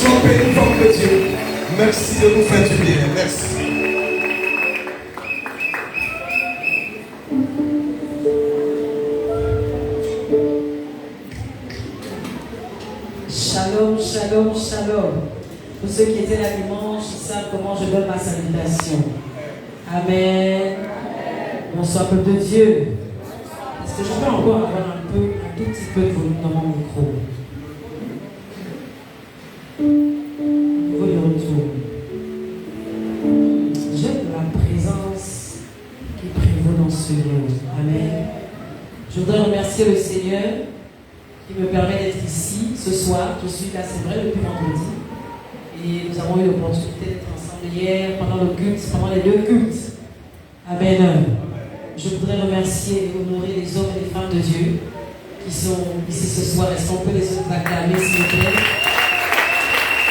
Sois béni, femme de Dieu. Merci de nous faire du bien. Merci. Shalom, shalom, shalom. Pour ceux qui étaient là dimanche, ils savent comment je donne ma salutation. Amen. Bonsoir, peuple de Dieu. Est-ce que je peux encore avoir un tout petit peu de volume dans mon micro? Au niveau du retour. J'aime la présence qui prévaut dans ce lieu. Amen. Je voudrais remercier le Seigneur qui me permet d'être ici ce soir. Je suis là, c'est vrai, depuis vendredi. Et nous avons eu l'opportunité d'être ensemble hier, pendant le culte, pendant les deux cultes. Amen. Je voudrais remercier et honorer les hommes et les femmes de Dieu qui sont ici ce soir. Est-ce qu'on peut les autres acclamer, s'il vous plaît?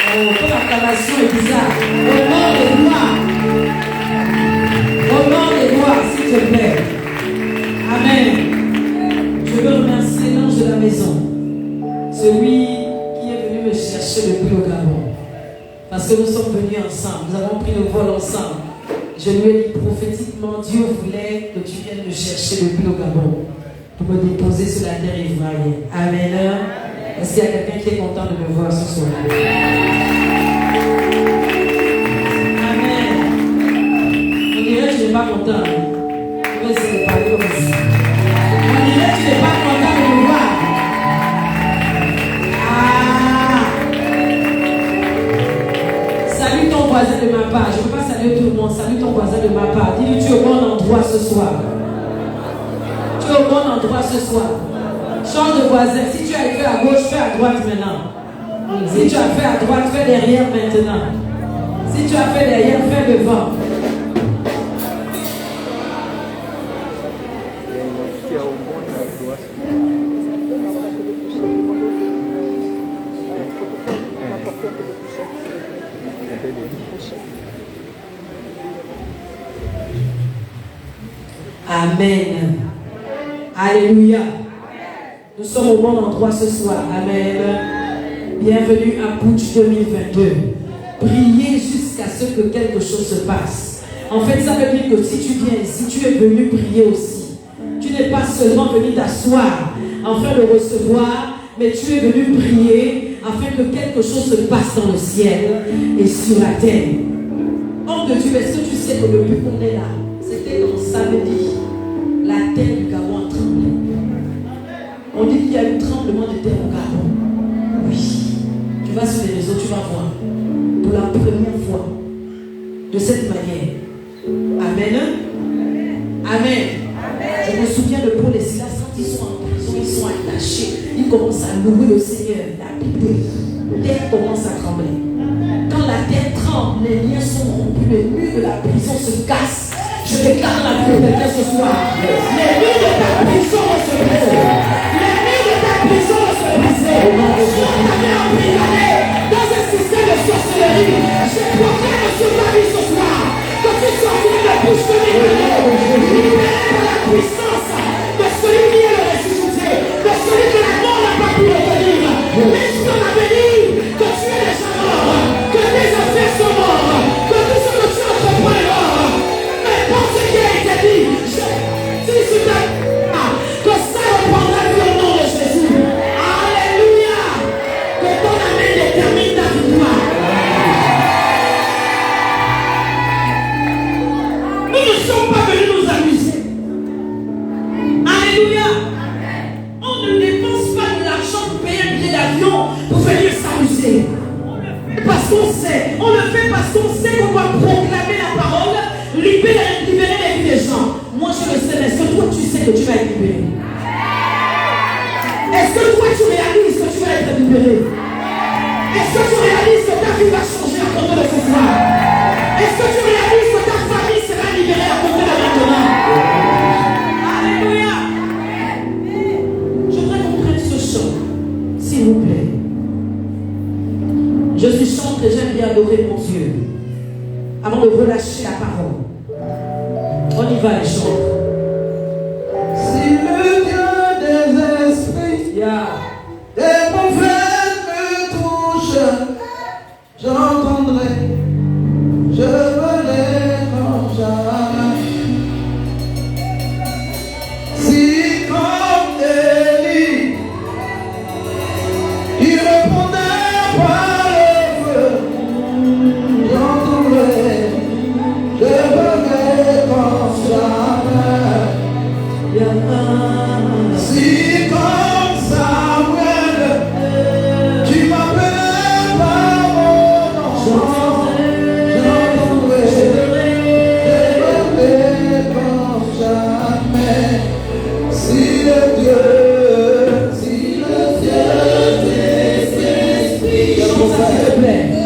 Oh, comme l'acclamation est bizarre. Honore les gloires. Honore les gloires, s'il te plaît. Amen. Je veux remercier l'ange de la maison. Celui qui est venu me chercher depuis le Gabon. Parce que nous sommes venus ensemble, nous avons pris le vol ensemble. Je lui ai dit prophétiquement, Dieu voulait que tu viennes me chercher depuis le Gabon pour me déposer sur la terre ivoirienne. Amen. Est-ce qu'il y a quelqu'un qui est content de me voir ce soir? Amen. On dirait que tu n'es pas content. Je vais essayer de parler comme ça. On dirait que tu n'es pas content de me voir. Salue ton voisin de ma part. Je ne peux pas saluer tout le monde. Salue ton voisin de ma part. Dis-lui, tu es au bon endroit ce soir. Tu es au bon endroit ce soir. Change de voisin. Si tu as fait à gauche, fais à droite maintenant. Si tu as fait à droite, fais derrière maintenant. Si tu as fait derrière, fais devant. Amen. Alléluia. Nous sommes au bon endroit ce soir. Amen. Bienvenue à Butch 2022. Priez jusqu'à ce que quelque chose se passe. En fait, ça veut dire que si tu viens ici, tu es venu prier aussi. Tu n'es pas seulement venu t'asseoir afin de recevoir, mais tu es venu prier afin que quelque chose se passe dans le ciel et sur la terre. Homme de Dieu, est-ce que tu sais que depuis qu'on est là, c'était dans samedi, la terre du Gabon a tremblé. On dit qu'il y a eu un tremblement de terre au Gabon. Oui. Tu vas sur les réseaux, tu vas voir. Pour la première fois. De cette manière. Amen. Amen. Je me souviens de Paul et Silas, quand ils sont en prison, ils sont attachés. Ils commencent à louer le Seigneur. La Bible dit, la terre commence à trembler. Quand la terre tremble, les liens sont rompus, les murs de la prison se cassent. Je déclare la vie de quelqu'un ce soir. Les murs de ta prison vont se briser. Les murs de ta prison vont se briser. Si on t'avait emprisonné dans un système de sorcellerie, je proclame sur ta vie ce soir que tu sortiras de bouche de l'Éternel, libéré par la puissance de celui qui est le ressuscité, de celui que la mort n'a pas pu retenir. Mais je t'en avais dit que tu es déjà mort, que tes affaires sont mortes, que tout ce que tu entreprends est mort. Pour ce qui a été dit, si tu que ça reprendra le nom de Jésus. Alléluia. Que ton amen détermine ta victoire. Nous ne sommes pas venus nous amuser. Alléluia. On ne dépense pas de l'argent pour payer un billet d'avion pour venir s'amuser. Parce qu'on sait, on le fait parce qu'on sait qu'on va proclamer la parole, libérer les vies des gens. Moi je le sais, mais est-ce que toi tu sais que tu vas être libéré? Est-ce que toi tu réalises que tu vas être libéré? Est-ce que tu réalises que ta vie va changer à compter de ce soir? Est-ce que tu réalises que ta famille sera libérée à compter de maintenant? Alléluia. Je voudrais qu'on prenne ce chant, s'il vous plaît. Je suis chantre et j'aime bien adorer mon Dieu avant de relâcher la parole. On y va les chantres. Si le Dieu des esprits, des mauvais me touche, s'il te plaît.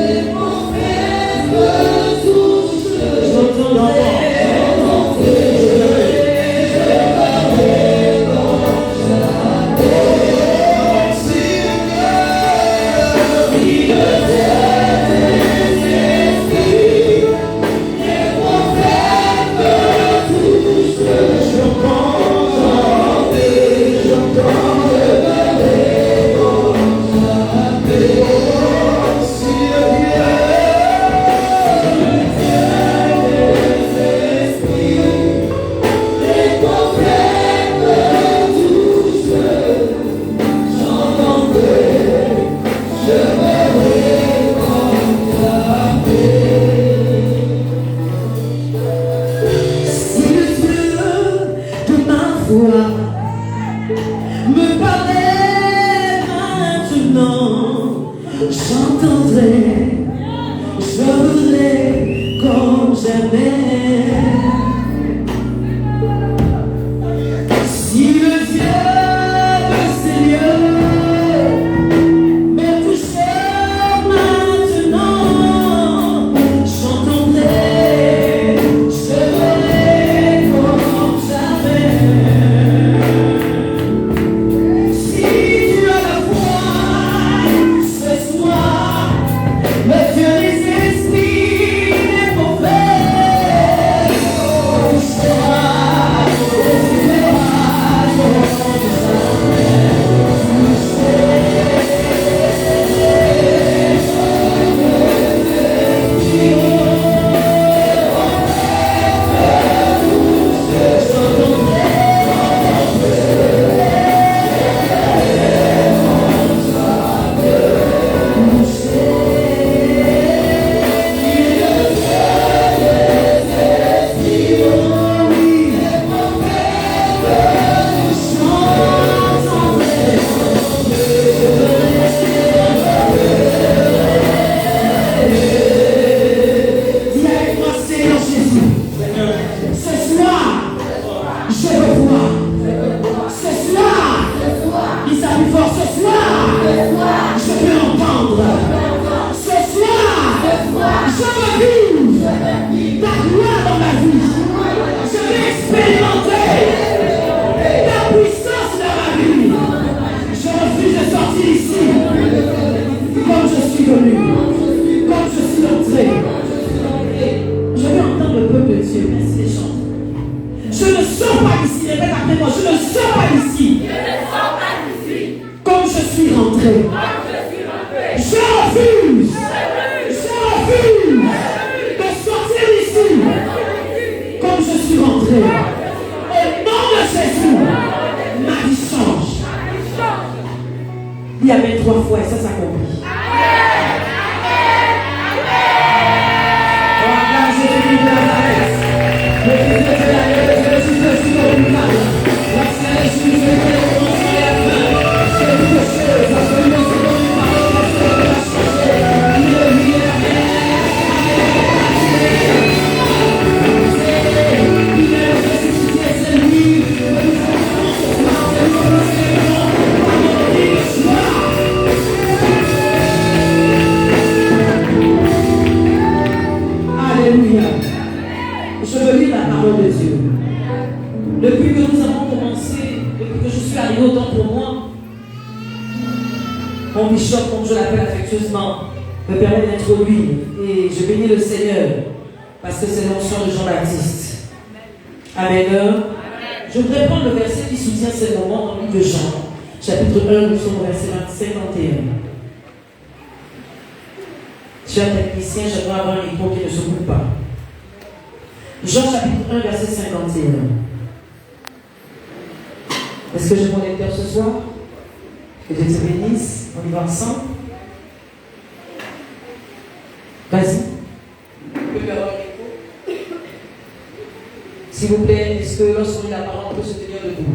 S'il vous plaît, est-ce que lorsqu'on lit la parole, on peut se tenir debout?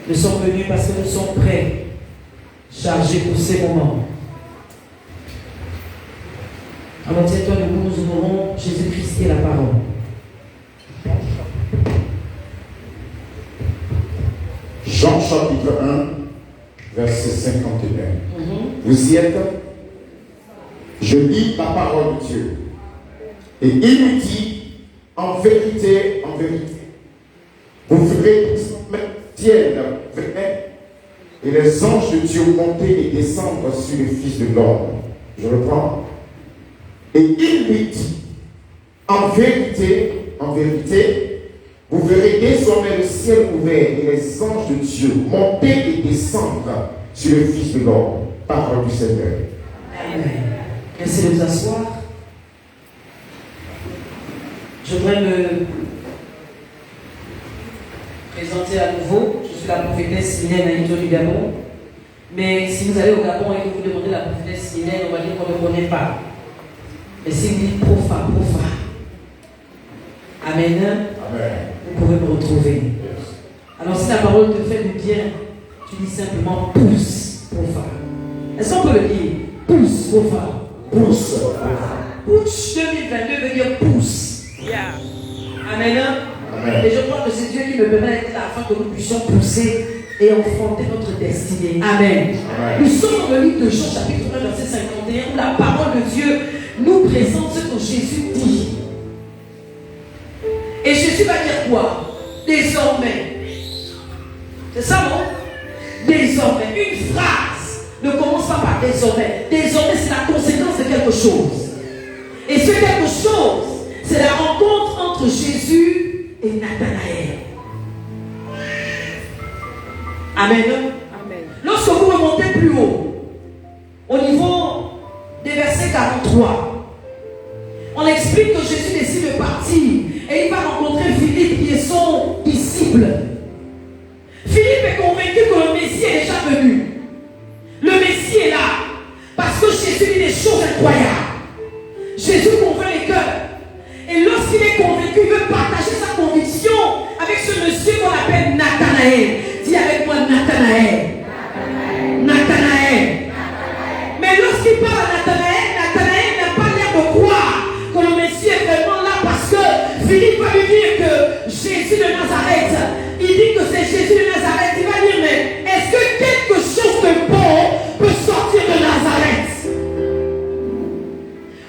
Nous sommes venus parce que nous sommes prêts, chargés pour ces moments. Alors tiens-toi debout, nous ouvrons Jésus-Christ et la parole. Jean chapitre 1, verset 51. Vous y êtes? Je lis la parole de Dieu. Et il nous dit, en vérité, vous verrez le ciel venir et les anges de Dieu monter et descendre sur le Fils de l'homme. Je reprends. Et il lui dit, en vérité, vous verrez désormais le ciel ouvert et les anges de Dieu monter et descendre sur le Fils de l'homme. Parole du Seigneur. Amen. Merci de vous asseoir. Je voudrais me présenter à nouveau. Je suis la prophétesse Mylène Aïto du Gabon. Mais si vous allez au Gabon et que vous demandez la prophétesse Mylène, on va dire qu'on ne connaît pas. Mais si vous dites Profa. Amen. Amen. Vous pouvez me retrouver. Alors si la parole te fait du bien, tu dis simplement pousse, Profa. Est-ce qu'on peut le dire? Pousse, Profa. Pousse. Pousse 2022 veut dire pousse. Yeah. Amen. Amen. Et je crois que c'est Dieu qui me permet afin que nous puissions pousser et affronter notre destinée. Amen. Amen. Nous sommes dans le livre de Jean chapitre 1 verset 51 où la parole de Dieu nous présente ce que Jésus dit. Et Jésus va dire quoi? Désormais. C'est ça, non? Désormais. Une phrase ne commence pas par désormais. Désormais, c'est la conséquence de quelque chose. Et ce quelque chose, c'est la rencontre entre Jésus et Nathanaël. Amen. Amen. Lorsque vous remontez plus haut, au niveau des versets 43, on explique que Jésus décide de partir et il va rencontrer Philippe qui est son disciple. Philippe est convaincu que le Messie est déjà venu. Le Messie est là parce que Jésus dit des choses incroyables. Jésus convainc les cœurs. Et lorsqu'il est convaincu, il veut partager sa conviction avec ce monsieur qu'on appelle Nathanaël. Dis avec moi Nathanaël. Nathanaël. Mais lorsqu'il parle à Nathanaël n'a pas l'air de croire que le Messie est vraiment là parce que Philippe va lui dire que Jésus de Nazareth, il dit que c'est Jésus de Nazareth. Il va dire, mais est-ce que quelque chose de bon peut sortir de Nazareth?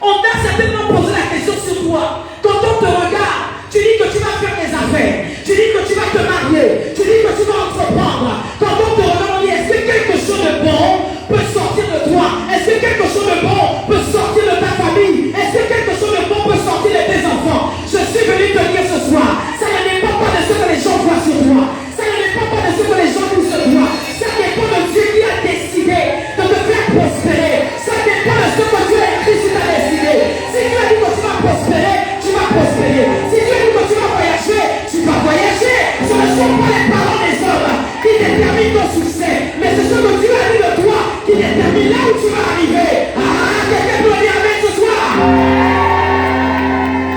On t'a certainement posé la question sur toi. Quand on te regarde, tu dis que tu vas faire des affaires, tu dis que tu vas te marier, tu dis que tu vas entreprendre. Quand on te regarde, on dit, est-ce que quelque chose de bon peut sortir de toi? Est-ce que quelque chose de bon peut sortir de ta famille? Est-ce que quelque chose de bon peut sortir de tes enfants? Je suis venu te dire ce soir, ça ne dépend pas de ce que les gens voient sur toi. Ça ne dépend pas de ce que les gens disent sur toi. Ça dépend de Dieu qui a décidé de te faire prospérer. Ça dépend de ce que Dieu a écrit sur ta destinée. Si Dieu a dit que tu vas prospérer, tu vas prospérer. Si Dieu a dit que tu vas voyager, tu vas voyager. Ce ne sont pas les paroles des hommes qui déterminent ton succès, mais c'est ce que Dieu a dit de toi qui détermine là où tu vas arriver. Ah, quelqu'un peut le dire avec ce soir.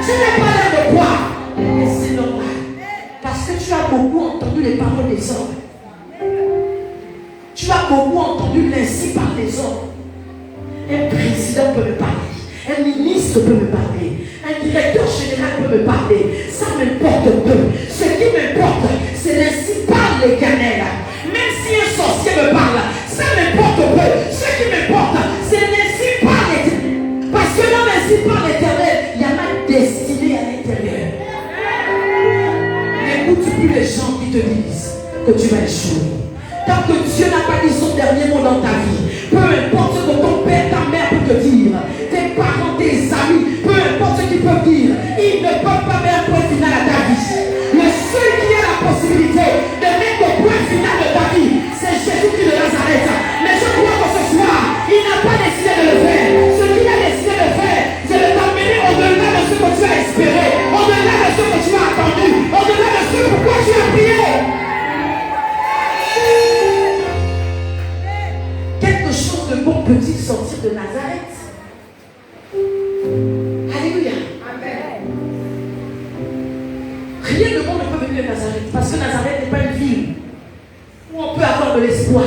Tu n'es pas l'air de quoi? Et c'est normal. Parce que tu as beaucoup entendu les paroles des hommes. Tu as beaucoup entendu l'ainsi par les hommes. Un président peut me parler. Un ministre peut me parler. Un directeur général peut me parler. Ça m'importe peu. Ce qui m'importe, c'est l'ainsi par l'Éternel. Même si un sorcier me parle, ça m'importe peu. Ce qui m'importe, c'est l'ainsi par l'Éternel. Parce que dans l'ainsi par l'Éternel, il y a ma destinée à l'intérieur. N'écoute plus les gens qui te disent que tu vas échouer. Tant que Dieu n'a pas dit son dernier mot dans ta vie, peu importe ce que ton père, ta mère peut te dire, tes parents, tes amis, peu importe ce qu'ils peuvent dire, ils ne peuvent pas mettre un point final à ta vie. Le seul qui a la possibilité de mettre le point final de ta vie, c'est Jésus-Christ de Nazareth. Mais je crois que ce soir, il n'a pas décidé de le faire. Ce qu'il a décidé de faire, c'est de t'emmener au-delà de ce que tu as espéré, au-delà de ce que tu as attendu, au-delà de ce pourquoi tu as prié. Quelque chose de bon peut-il sortir de Nazareth? Alléluia. Amen. Rien de bon ne peut venir de Nazareth, parce que Nazareth n'est pas une ville où on peut avoir de l'espoir.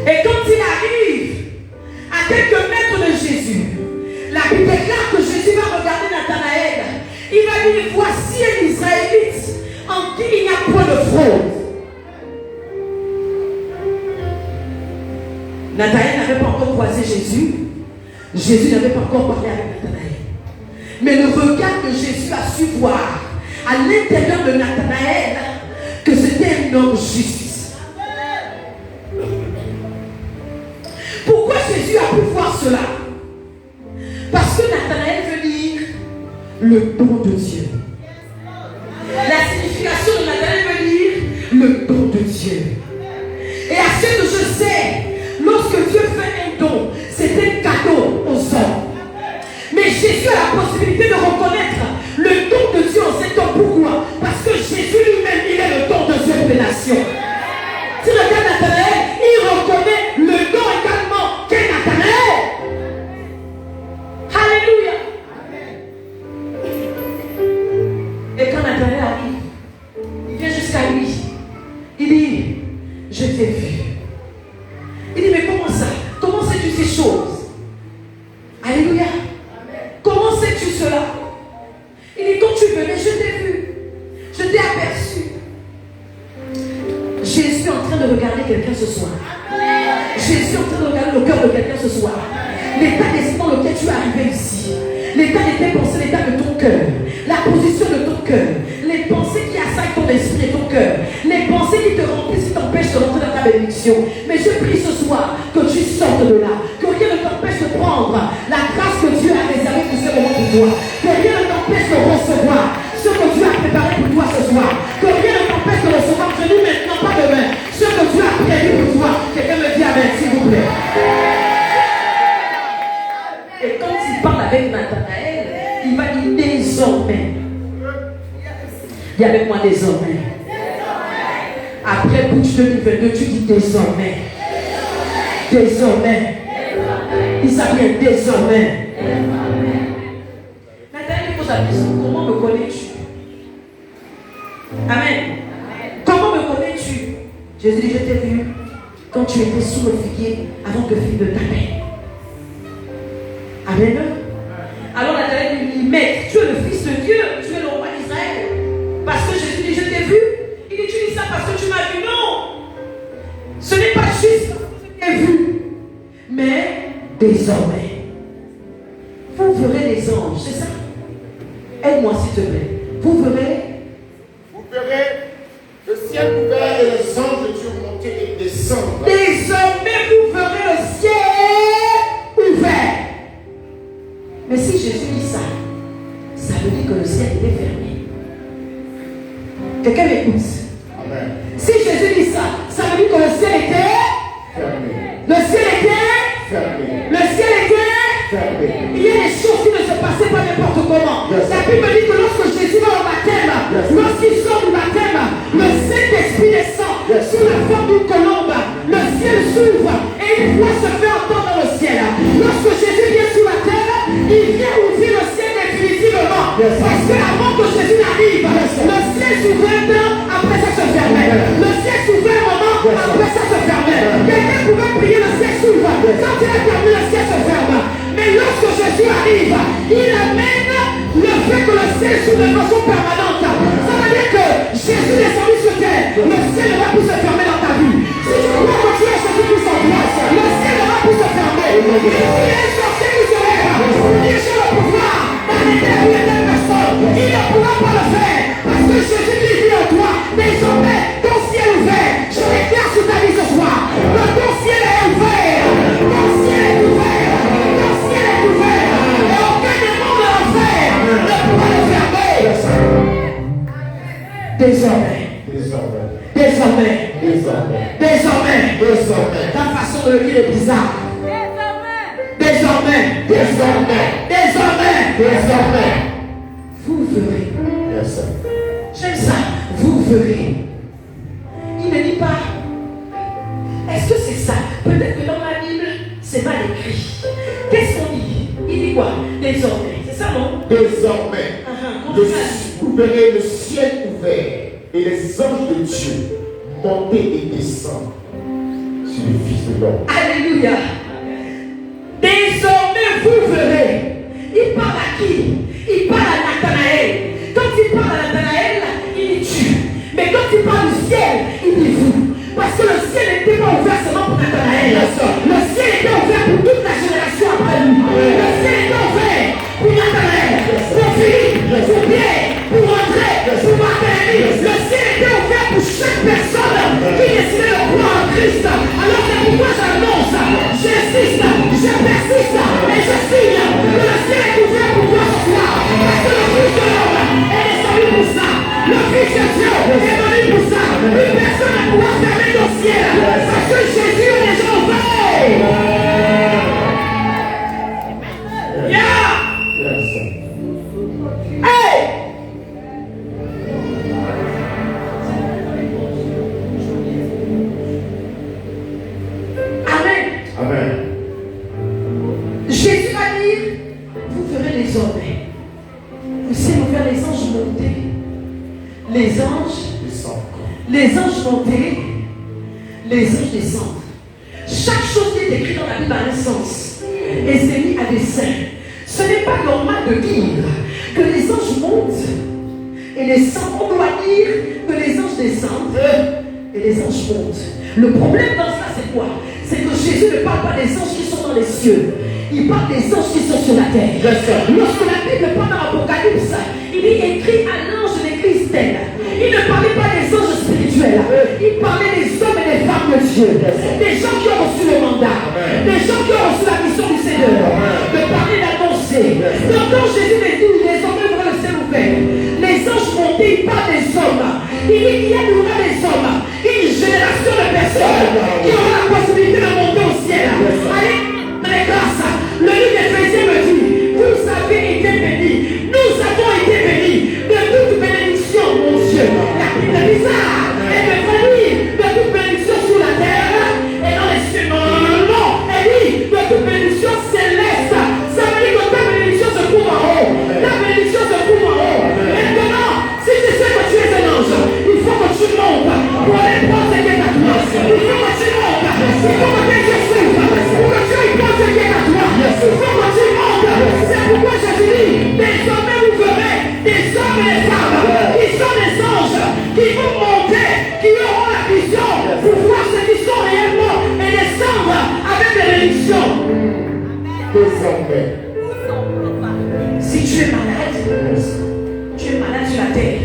Et quand il arrive à quelques mètres de Jésus, la Bible déclare que Jésus va regarder Nathanaël. Il va dire, voici un Israélite en qui il n'y a point de fraude. Nathanaël n'avait pas encore croisé Jésus. Jésus n'avait pas encore parlé avec Nathanaël. Mais le regard que Jésus a su voir à l'intérieur de Nathanaël, que c'était un homme juste. Pourquoi Jésus a pu voir cela? Parce que Nathanaël veut dire le don de Dieu. La signification de Nathanaël veut dire le don de Dieu. Et à ce que je sais, lorsque Dieu fait un don, c'est un cadeau aux hommes. Mais Jésus a la possibilité de reconnaître le don de Dieu en cet homme. Pourquoi? Parce que Jésus lui-même, il est le don de Dieu pour les nations. Si regarde Nathanaël, il reconnaît le don également qu'est Nathanaël. Alléluia. Et quand Nathanaël arrive, il vient jusqu'à lui. Il dit, je t'ai vu. Il dit, mais comment ça? Comment sais-tu ces choses? Alléluia. Comment sais-tu cela? Il dit, quand tu venais, je t'ai vu. Je t'ai aperçu. Jésus est en train de regarder quelqu'un ce soir. Jésus est en train de regarder le cœur de quelqu'un ce soir. L'état d'esprit dans lequel tu es arrivé ici. L'état de tes pensées, l'état de ton cœur. La position de ton cœur. Les pensées qui assaillent ton esprit et ton cœur. Les pensées qui te remplissent, qui t'empêchent de rentrer dans ta bénédiction. Mais je prie ce soir que tu sortes de là. Que rien ne t'empêche de prendre la grâce que Dieu a réservée pour ce moment pour toi. Que rien ne t'empêche de recevoir ce que Dieu a préparé pour toi ce soir. Que rien ne t'empêche de recevoir, je dis maintenant, pas demain, ce que Dieu a prévu pour toi. Quelqu'un me dit amen, s'il vous plaît. Et quand il parle avec Nathanaël, il va dire désormais. Dis avec moi désormais. Après Butch 2022, tu dis désormais. Désormais. Il s'appelle désormais. Nathanaël pose la question, comment me connais-tu? Amen. Comment me connais-tu? Jésus dit, je t'ai vu quand tu étais sous le figuier avant que Philippe ne t'appelle. Amen. Alors Nathanaël lui dit, mais tu es le fils de Dieu, tu es le roi d'Israël. Parce que Jésus dit, je t'ai vu. Il dit, tu dis ça parce que tu m'as vu. Non. Ce n'est pas juste parce que je t'ai vu. Mais désormais, vous verrez les anges, c'est ça? Aide-moi s'il te plaît. Vous verrez le ciel ouvert et les anges de Dieu monter et descendre. Désormais, vous verrez le ciel ouvert. Mais si Jésus dit ça, ça veut dire que le ciel était fermé. Quelqu'un m'écoute? Amen. Si Jésus dit ça, ça veut dire que le ciel était Fermé. Le ciel était Fermé. Le ciel était Fermé. Il y a des choses qui ne se passaient pas n'importe comment. Yes. La Bible dit que lorsque Jésus va au baptême, Yes. lorsqu'il sort du baptême, le Saint-Esprit descend sous la forme d'une colombe. Le ciel s'ouvre et une voix se fait entendre dans le ciel. Lorsque Jésus vient sur la terre, il vient ouvrir le ciel définitivement. Yes. Parce que avant que Jésus n'arrive, le ciel s'ouvrait un temps, après ça se fermait. Le ciel s'ouvrait un moment, après ça se fermait. Quelqu'un pouvait prier, le ciel s'ouvre. Quand il est fermé, le ciel se ferme. Mais lorsque Jésus arrive, il amène le fait que le ciel s'ouvre de façon permanente. Ça veut dire que Jésus est descendu sur terre. Le ciel ne va plus se fermer dans ta vie. Si tu crois que tu es Jésus qui s'en place, le ciel ne va plus se fermer. Il est sorti du soleil. Il est sur le pouvoir d'arrêter une telle personne. Il ne pourra pas le faire. Parce que Jésus qui vit en toi, désormais, ton ciel ouvert. Je déclare sur ta vie ce soir. Que ton ciel est ouvert. Ton ciel est ouvert. Ton ciel est ouvert. Et aucun démon de l'enfer ne pourra le fermer. Désormais. Désormais. Désormais. Désormais. Désormais. Désormais. Ta façon de le dire est bizarre. Désormais. Désormais. Désormais. Désormais. Vous verrez. Yes, sir. J'aime ça. Vous verrez. Il ne dit pas. Est-ce que c'est ça? Peut-être que dans ma Bible, c'est mal écrit. Qu'est-ce qu'on dit? Il dit quoi? Désormais. C'est ça, non? Désormais, vous verrez le ciel ouvert et les anges de Dieu monter et descendre sur le Fils de l'homme. Alléluia. Désormais, vous verrez. Il parle à qui? Il parle à Nathanaël. Quand il parle à Nathanaël, il dit tu. Mais quand il parle du ciel, il dit vous. Parce que le ciel n'était pas ouvert seulement pour Nathanaël. Le pris dans un sens et s'est mis à dessein. Ce n'est pas normal de dire que les anges montent et descendent. On doit dire que les anges descendent et les anges montent. Le problème dans ça, c'est quoi? C'est que Jésus ne parle pas des anges qui sont dans les cieux. Il parle des anges qui sont sur la terre. Lorsque la Bible parle dans l'Apocalypse, il dit écrit à l'ange de l'église telle. Il ne parlait pas des anges spirituels. Il parlait des hommes et des femmes de Dieu. Des gens qui ont reçu le mandat. Des gens qui ont reçu la mission du Seigneur. De parler, d'annoncer. Donc quand Jésus les dit, les hommes verront le ciel ouvert. Les anges montés, il parle des hommes. Il dit qu'il y aura des hommes. Une génération de personnes qui auront la possibilité de monter au ciel. Allez, dans les grâces. Le livre d'Éphésiens me dit, vous avez été bénis. Nous avons été bénis de toute bénédiction, mon Dieu. La Bible dit ça. Elle me bénit de toute bénédiction sur la terre et dans les cieux. Non. Elle dit de toute bénédiction céleste. Ça veut dire que ta bénédiction se trouve en haut. Ta bénédiction se trouve en haut. Maintenant, si tu sais que tu es un ange, il faut que tu montes pour aller prendre ce qui est à toi. Il faut que tu montes. Il faut que tu souffres. Pour que tu ailles prendre ce qui est à toi. Il faut que tu montes. C'est pourquoi je te dis, désormais vous verrez des hommes et des femmes qui sont des anges, qui vont monter, qui auront la vision pour voir ce qui sont réellement et descendre avec des bénédictions. Si tu es malade sur la terre.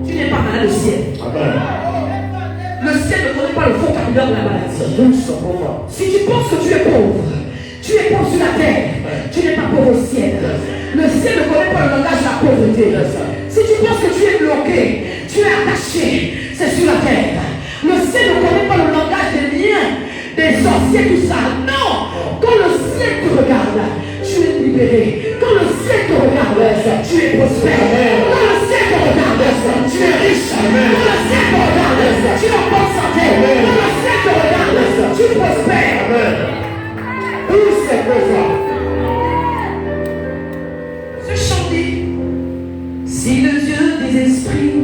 Tu n'es pas malade au ciel. Le ciel ne connaît pas le vocabulaire de la maladie. Si tu penses que tu es pauvre sur la terre, tu n'es pas pauvre au ciel. Le ciel ne connaît pas le langage de la pauvreté. Si tu penses que tu es bloqué, tu es attaché, c'est sur la terre. Le ciel ne connaît pas le langage des liens, des sorciers, tout ça. Non! Quand le ciel te regarde, tu es libéré. Quand le ciel te regarde, tu es prospère. Quand le ciel te regarde, tu es riche. Quand le ciel te regarde, tu es en bonne santé. Quand le ciel te regarde, tu prospères. Ce chant dit, si le Dieu des esprits,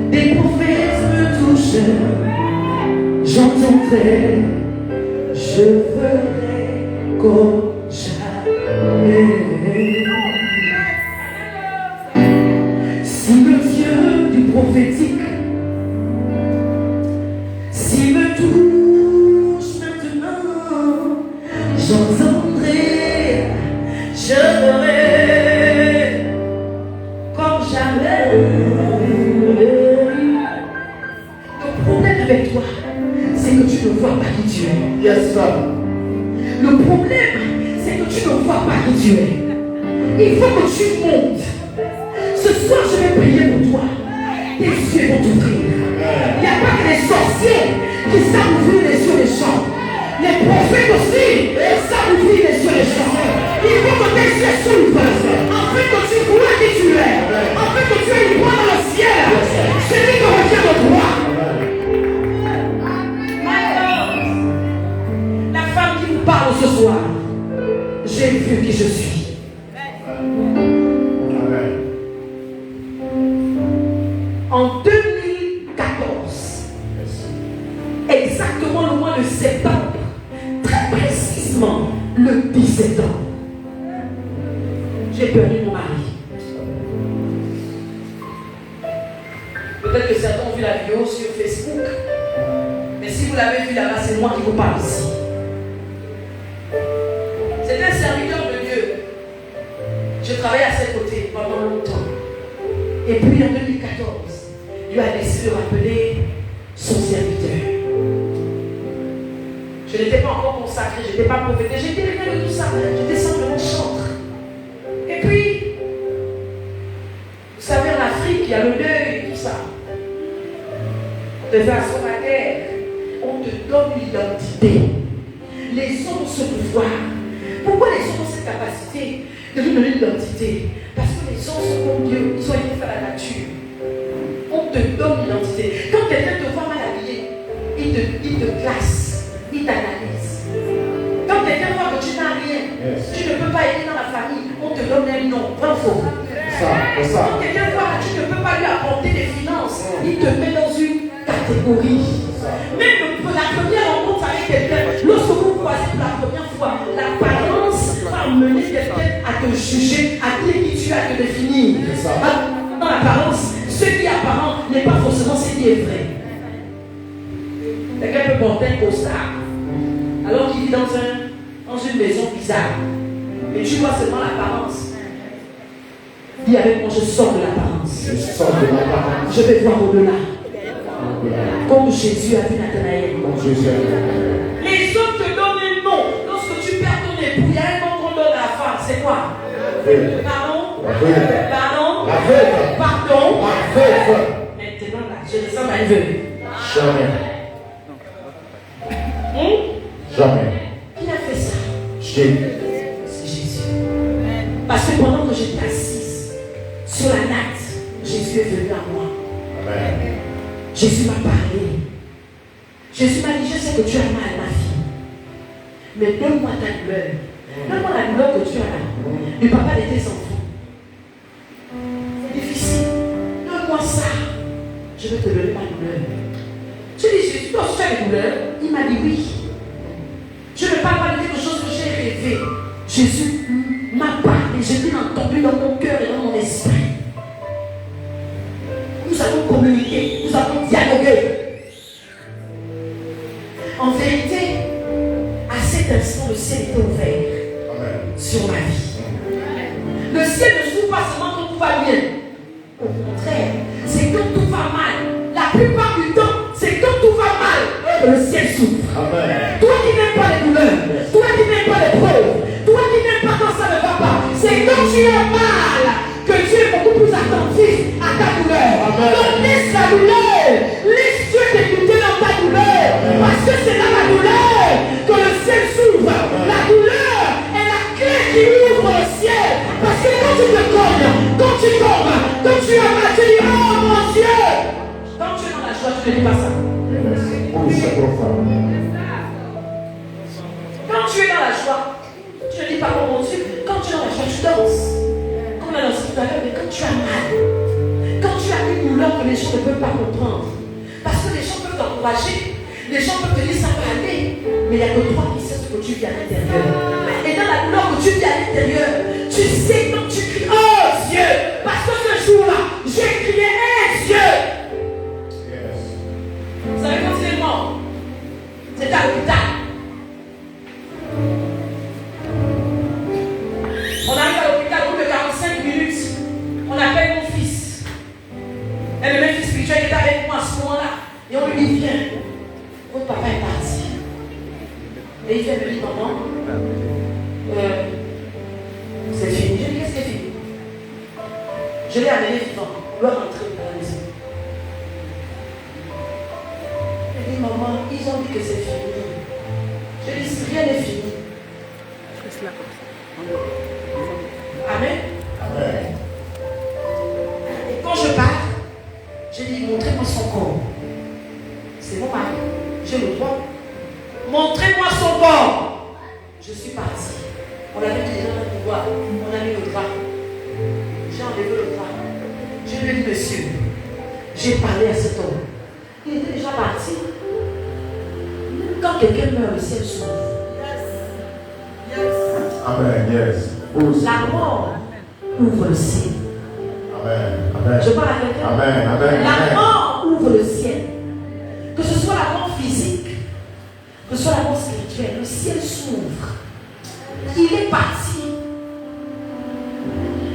des prophètes me touche, j'entendrai, je ferai comme jamais. Si le Dieu du prophétique, s'il me touche maintenant, j'entendrai, je ferai comme jamais. Le problème avec toi, c'est que tu ne vois pas qui tu es. Yes, sir. Le problème, c'est que tu ne vois pas qui tu es. Il faut que tu montes. Ce soir, je vais prier pour toi. Tes yeux vont t'ouvrir. Il n'y a pas que les sorciers qui savent ouvrir les yeux des gens. Les prophètes aussi savent ouvrir les yeux des gens. Il faut que tes yeux s'ouvrent. Afin que tu vois qui tu es. Afin que tu aies une voix dans le ciel. Celui qui revient de toi. La femme qui vous parle ce soir, j'ai vu qui je suis. En 2014, exactement le mois de septembre, très précisément le 17 ans, j'ai perdu mon mari. Peut-être que certains ont vu la vidéo sur Facebook, mais si vous l'avez vu là-bas, c'est moi qui vous parle ici. C'est un serviteur de Dieu. Je travaillais à ses côtés pendant longtemps. Et puis en 2014, Dieu a décidé de rappeler son serviteur. Je n'étais pas encore consacré, je n'étais pas prophétée, j'étais rien de tout ça, j'étais simplement chantre. Et puis, vous savez, en Afrique, il y a le deuil et tout ça. On te fait asseoir à terre, on te donne l'identité. Les hommes ont ce pouvoir. Pourquoi les hommes ont cette capacité de nous donner l'identité? Parce que les hommes sont comme Dieu, ils ont été faits à la nature. On te donne l'identité. Quand quelqu'un te voit mal habillé, il te classe, il t'analyse. Quand quelqu'un voit que tu n'as rien, tu ne peux pas aider dans la famille, on te donne un nom, vrai ou faux. Quand quelqu'un voit que tu ne peux pas lui apporter des finances, il te met dans une catégorie. Même la première rencontre avec quelqu'un, lorsque vous sujet à qui tu as que définir. Dans l'apparence, ce qui est apparent n'est pas forcément ce qui est vrai. Quelqu'un peut porter un costard alors qu'il vit dans une maison bizarre. Et tu vois seulement l'apparence. Dis avec moi, je sors de l'apparence. Je sors de l'apparence. Je vais voir au-delà. Comme Jésus a dit Nathanaël. Les hommes te donnent un nom. Lorsque tu perds ton époux, il y a un nom qu'on donne à la femme. C'est quoi? Pardon? Pardon? Pardon? Maintenant là, je descends à une veuve. Jamais. Jamais. Qui a fait ça? Jésus. C'est Jésus. Parce que pendant que j'étais assise sur la natte, Jésus est venu à moi. Amen. Jésus m'a parlé. Jésus m'a dit, je sais que tu as mal, ma fille. Mais donne-moi ta douleur. Donne-moi la douleur que tu as là. Le papa de tes enfants. C'est difficile. Donne-moi ça. Je vais te donner ma douleur. Je dis, Jésus, toi, tu as des douleurs? Il m'a dit oui. Je ne parle pas de quelque chose que j'ai rêvé. Jésus m'a parlé. Je l'ai entendu dans mon cœur et dans mon esprit. Nous avons communiqué. Nous avons dialogué. En vérité, à cet instant, le ciel était ouvert. Amen. Sur ma vie. Le ciel ne s'ouvre pas seulement quand tout va bien. Au contraire, c'est quand tout va mal. La plupart du temps, c'est quand tout va mal que le ciel s'ouvre. Amen. Toi qui n'aimes pas les douleurs, toi qui n'aimes pas les preuves, toi qui n'aimes pas quand ça ne va pas, c'est quand tu as mal que tu es beaucoup plus attentif à ta douleur. Amen. Donc laisse la douleur, laisse Dieu t'écouter dans ta douleur, parce que c'est dans la douleur que le ciel s'ouvre. La douleur est la clé qui ouvre le ciel, parce que quand tu te cognes, quand tu tombes, quand tu as mal, tu dis oh mon Dieu. Quand tu es dans la joie, tu ne dis pas ça. Oh, c'est profond. Quand tu es dans la joie, tu ne dis pas oh mon Dieu. Quand tu es dans la joie, tu danses. Comme on a dansé tout à l'heure, mais quand tu as mal, quand tu as une douleur que les gens ne peuvent pas comprendre, parce que les gens peuvent t'encourager, les gens peuvent te dire ça va aller, mais il n'y a que toi qui sais ce que tu vis à l'intérieur. Et dans la douleur que tu vis à l'intérieur, tu sais quand tu cries oh Dieu, parce que ce jour-là, j'ai crié hey Dieu. Yes. Vous savez quand il est mort, c'était à l'hôpital. On arrive à l'hôpital au bout de 45 minutes, on appelle mon fils. Et le même fils spirituel était avec moi à ce moment-là. Et on lui dit, viens, votre papa est parti. Et il vient me dire, maman, c'est fini. Je lui dis, qu'est-ce que c'est fini? Je l'ai amené vivant, il doit rentrer dans la maison. Il dit, maman, ils ont dit que c'est fini. Je lui dis, rien n'est fini. Amen. Amen. Et quand je pars, je dis, montrez-moi son corps. C'est mon mari. Je le vois. Montrez-moi son corps. Je suis partie. On avait mis déjà dans le pouvoir. On a mis le drap. J'ai enlevé le drap. Je lui ai dit, monsieur, j'ai parlé à cet homme. Il était déjà parti. Quand quelqu'un meurt, le ciel s'ouvre. Amen. Yes. Oh, La mort ouvre le ciel. Amen. Amen. Je parle à quelqu'un. Amen. Amen. La mort ouvre le ciel. Que ce soit la mort physique, que ce soit la mort spirituelle, le ciel s'ouvre. Il est parti.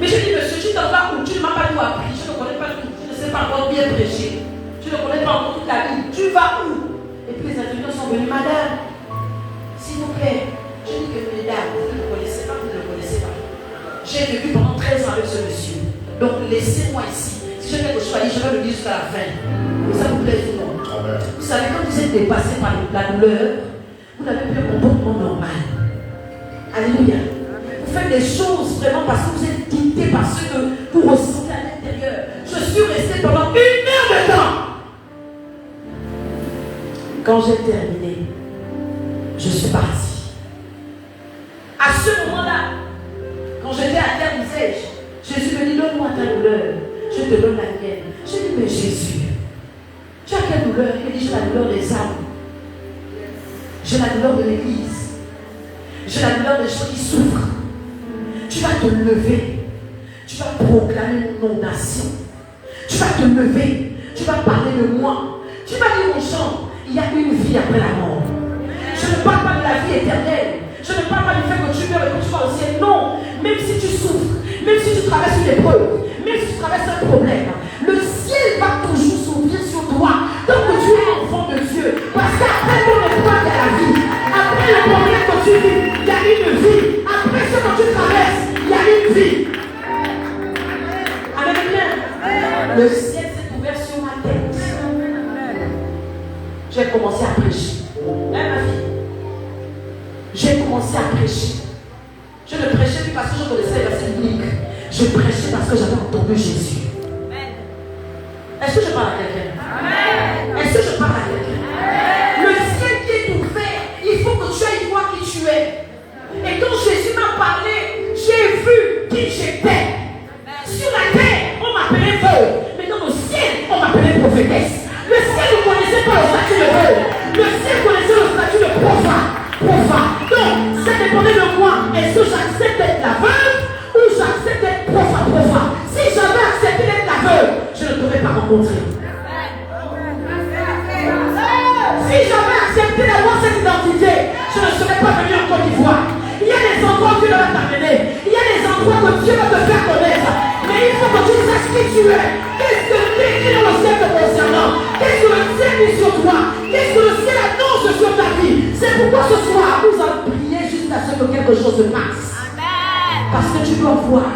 Mais je dis, monsieur, tu t'en vas où? Tu ne m'as pas tout appris. Je ne connais pas tout. Je ne sais pas encore bien prêcher. Je ne connais pas encore toute la vie. Tu vas où? Et puis les ingénieurs sont venus, madame, s'il vous plaît. Je dis que mesdames, vous ne le connaissez pas, vous ne le connaissez pas. J'ai vécu pendant 13 ans avec ce monsieur. Donc laissez-moi ici. Si j'ai quelque chose à dire, je vais le dire jusqu'à la fin. Que ça vous plaît tout le monde. Amen. Vous savez, quand vous êtes dépassé par la douleur, vous n'avez plus un comportement normal. Alléluia. Vous faites des choses vraiment parce que vous êtes guidé par ce que vous ressentez à l'intérieur. Je suis resté pendant 1 heure de temps. Quand j'ai terminé, je suis partie. À ce moment-là, quand j'étais à terre, disais-je, Jésus me dit, donne-moi ta douleur, je te donne la mienne. Je dis, mais Jésus, tu as quelle douleur? Il me dit, j'ai la douleur des âmes. J'ai la douleur de l'église. J'ai la douleur des gens qui souffrent. Tu vas te lever. Tu vas proclamer mon nom nation. Tu vas te lever. Tu vas parler de moi. Tu vas dire aux gens, il y a une vie après la mort. Je ne parle pas de la vie éternelle. Je ne parle pas du fait que tu meurs et que tu vas au ciel. Non. Même si tu souffres, même si tu traverses une épreuve, même si tu traverses un problème, le ciel va toujours s'ouvrir sur toi. Donc tu es enfant de Dieu. Parce qu'après ton épreuve, il y a la vie. Après le problème que tu vis, il y a une vie. Après ce que tu traverses, il y a une vie. Amen. Le ciel s'est ouvert sur ma tête. J'ai commencé à prêcher. Ma fille. J'ai commencé à prêcher. Je ne prêchais plus parce que je connaissais les versets bibliques. Je prêchais parce que j'avais entendu Jésus. Est-ce que je parle à quelqu'un? Est-ce que je parle à quelqu'un? Le ciel qui est ouvert, il faut que tu ailles voir qui tu es. Et quand Jésus m'a parlé, j'ai vu qui j'étais. Sur la terre, on m'appelait veuve. Mais dans le ciel, on m'appelait prophétesse. Le ciel ne connaissait pas le statut de veuve. Le ciel connaissait le statut de prophète. Donc, ça dépendait de moi. Est-ce que j'accepte d'être la veuve ou j'accepte d'être prophète? Si j'avais accepté d'être la veuve, je ne t'aurais pas rencontré. Si j'avais accepté d'avoir cette identité, je ne serais pas venu en Côte d'Ivoire. Il y a des endroits où Dieu va t'amener. Il y a des endroits où Dieu va te faire connaître. Mais il faut que tu saches qui tu es. Qu'est-ce que l'écrit dans le ciel te concernant? Qu'est-ce que le ciel dit sur toi? Qu'est-ce que le ciel annonce sur ta vie? C'est pourquoi ce soir, nous allons prier jusqu'à ce que quelque chose se passe. Parce que tu dois voir.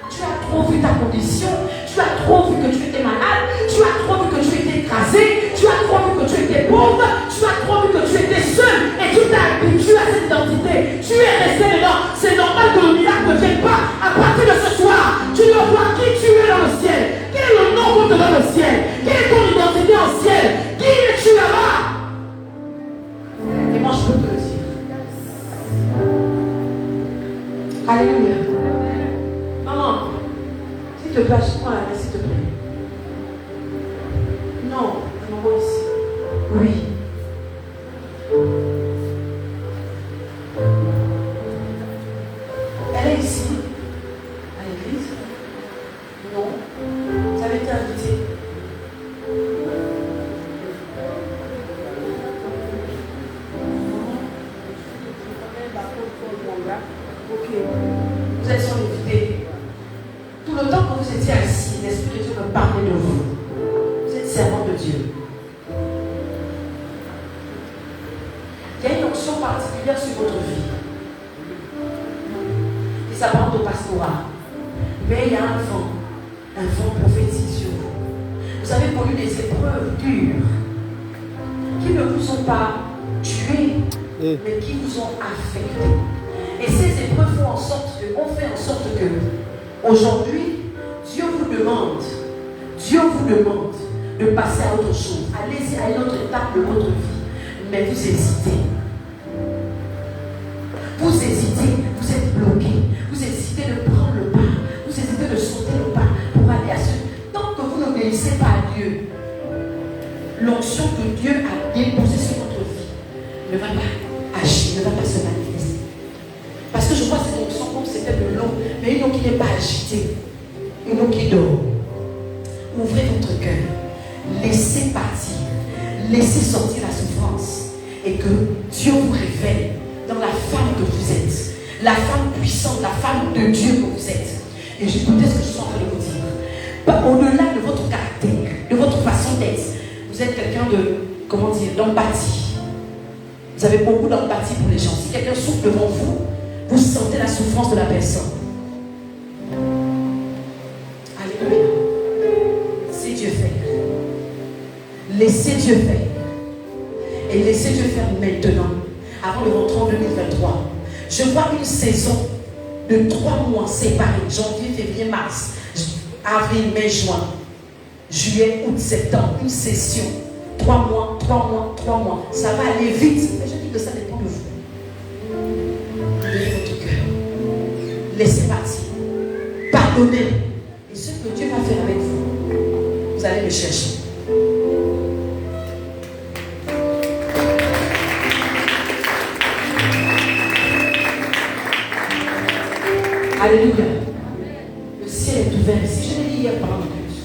Tu as trop vu ta condition. Tu as trop vu que tu étais malade. Tu as trop vu que tu étais écrasé. Tu as trop vu que tu étais pauvre. Tu as trop vu que tu étais seul. Et tu t'es habitué à cette identité. Tu es resté dedans. C'est normal que le miracle ne vienne pas. À partir de ce soir, tu dois voir qui tu es dans le ciel. Quel est le nom qu'on te donne au ciel? Quelle est ton identité en ciel? Qui es-tu là-bas? Et moi, je peux te le dire. Alléluia. Maman, s'il te plaît, prends la main, s'il te plaît. Non, maman ici. Oui. Elle est ici. À l'église? Non. Vous avez été invité. Ok. Vous êtes son invité. Tout le temps que vous étiez assis, l'Esprit de Dieu me parlait de vous. Vous êtes servant de Dieu. Il y a une onction particulière sur votre vie. Il s'apparente au pastorat. Mais il y a un vent prophétique sur vous. Vous avez connu des épreuves dures qui ne vous ont pas tué, mais qui vous ont affecté. Et ces épreuves ont fait en sorte que aujourd'hui, Dieu vous demande de passer à autre chose. Allez-y à une autre étape de votre vie. Mais vous hésitez. Vous hésitez, vous êtes bloqué. Vous hésitez de prendre le pas. Vous hésitez de sauter le pas pour aller à ce. Tant que vous n'obéissez pas à Dieu, l'onction que Dieu a déposée sur votre vie ne va pas agir, ne va pas se manifester. Parce que je vois cette onction comme c'était de l'eau, mais une eau qui n'est pas agitée, une eau qui dort. Ouvrez votre cœur, laissez partir, laissez sortir la souffrance et que Dieu vous révèle dans la femme que vous êtes, la femme puissante, la femme de Dieu que vous êtes. Et j'écoutais ce que je suis en train de vous dire. Au-delà de votre caractère, de votre façon d'être, vous êtes quelqu'un d'empathie. Vous avez beaucoup d'empathie pour les gens. Si quelqu'un souffre devant vous, vous sentez la souffrance de la personne. Alléluia. C'est Dieu faire. Laissez Dieu faire. Et laissez Dieu faire maintenant, avant de rentrer en 2023. Je vois une saison de 3 mois séparés. Janvier, février, mars, avril, mai, juin, juillet, août, septembre. Une session. 3 mois, 3 mois, 3 mois. Ça va aller vite. Mais je dis que ça dépend de vous. Ouvrez votre cœur. Laissez partir. Pardonnez. Et ce que Dieu va faire avec vous, vous allez le chercher. Alléluia. Le ciel est ouvert ici. Je l'ai dit hier pendant le culte.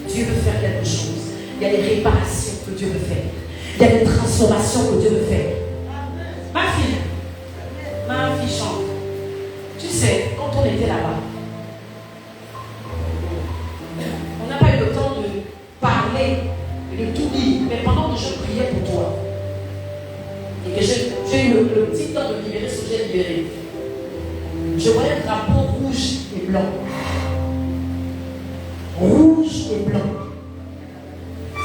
Dieu veut faire quelque chose. Il y a des réparations que Dieu veut faire. Il y a des transformations que Dieu veut faire. Ma fille chante. Tu sais, quand on était là-bas, on n'a pas eu le temps de parler et de tout dire. Mais pendant que je priais pour toi, et que j'ai eu le petit temps de libérer ce que j'ai libéré, je voyais un drapeau rouge et blanc. Rouge et blanc.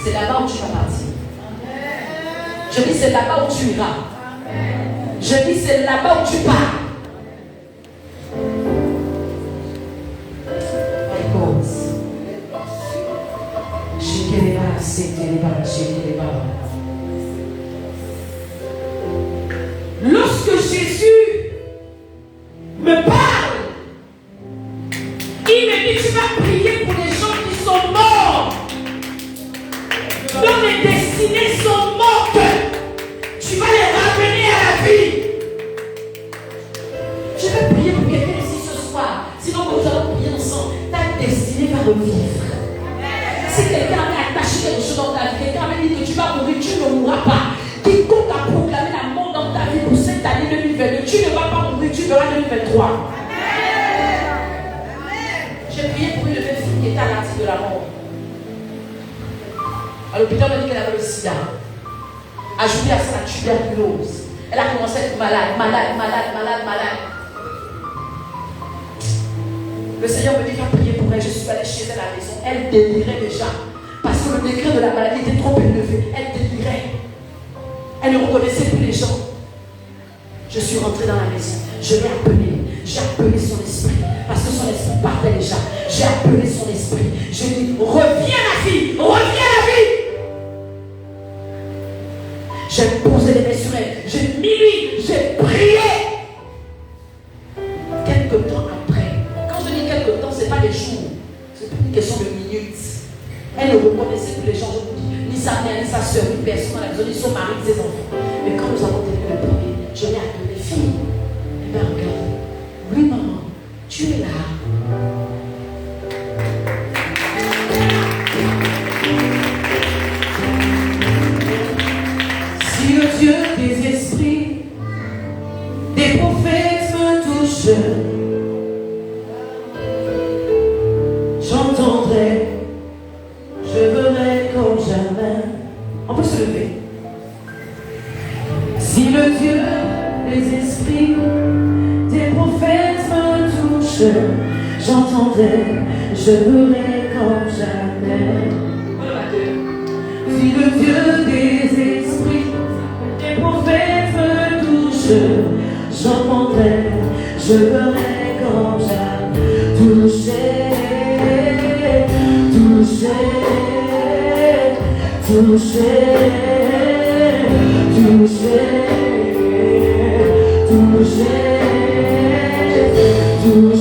C'est là-bas où tu vas partir. Je dis c'est là-bas où tu iras. Je dis c'est là-bas où tu pars. My God. Lorsque Jésus me parle, il me dit tu vas prier pour les gens qui sont morts, dont les destinées sont mortes. Tu vas les ramener à la vie. Je vais prier pour quelqu'un ici ce soir. Sinon, nous allons prier ensemble. Ta destinée va revivre. Si quelqu'un avait attaché quelque chose dans ta vie, quelqu'un avait dit que tu vas mourir, tu ne mourras pas. Quiconque a proclamé la mort dans ta vie pour cette année 2022, tu ne vas pas mourir, tu verras 2023. J'ai prié pour une jeune fille qui était à l'article de la mort. À l'hôpital, on a dit qu'elle avait le sida. Ajouté à ça la tuberculose. Elle a commencé à être malade. Le Seigneur me dit qu'à prier pour elle. Je suis allée chez elle à la maison. Elle délirait déjà. Parce que le degré de la maladie était trop élevé. Elle délirait. Elle ne reconnaissait plus les gens. Je suis rentrée dans la maison. Je l'ai appelée. J'ai appelé son esprit. Parce que son esprit partait déjà. J'ai appelé son esprit. J'ai dit, reviens la fille. Reviens la vie. J'ai posé les mains sur elle. J'ai mis lui. J'ai prié. Quelque temps après. Quand je dis quelque temps, ce n'est pas des jours. C'est une question de minutes. Elle ne reconnaissait plus les gens. Je vous dis, ni sa mère, ni sa soeur, ni personne dans la maison, ni son mari, ni ses enfants. Mais quand nous avons terminé le premier, je l'ai appelé fille. Elle m'a regardé. Oui, maman, tu es là. Si le Dieu des esprits, des prophètes me touche, j'entendrai, je verrai comme jamais. On peut se lever. Si le Dieu des esprits, des prophètes me touche, j'entendrai, je verrai comme jamais. Si le Dieu des esprits, des prophètes me touche, j'entendrai, je verrai comme jamais. Toucher, toucher, toucher, toucher, toucher, toucher.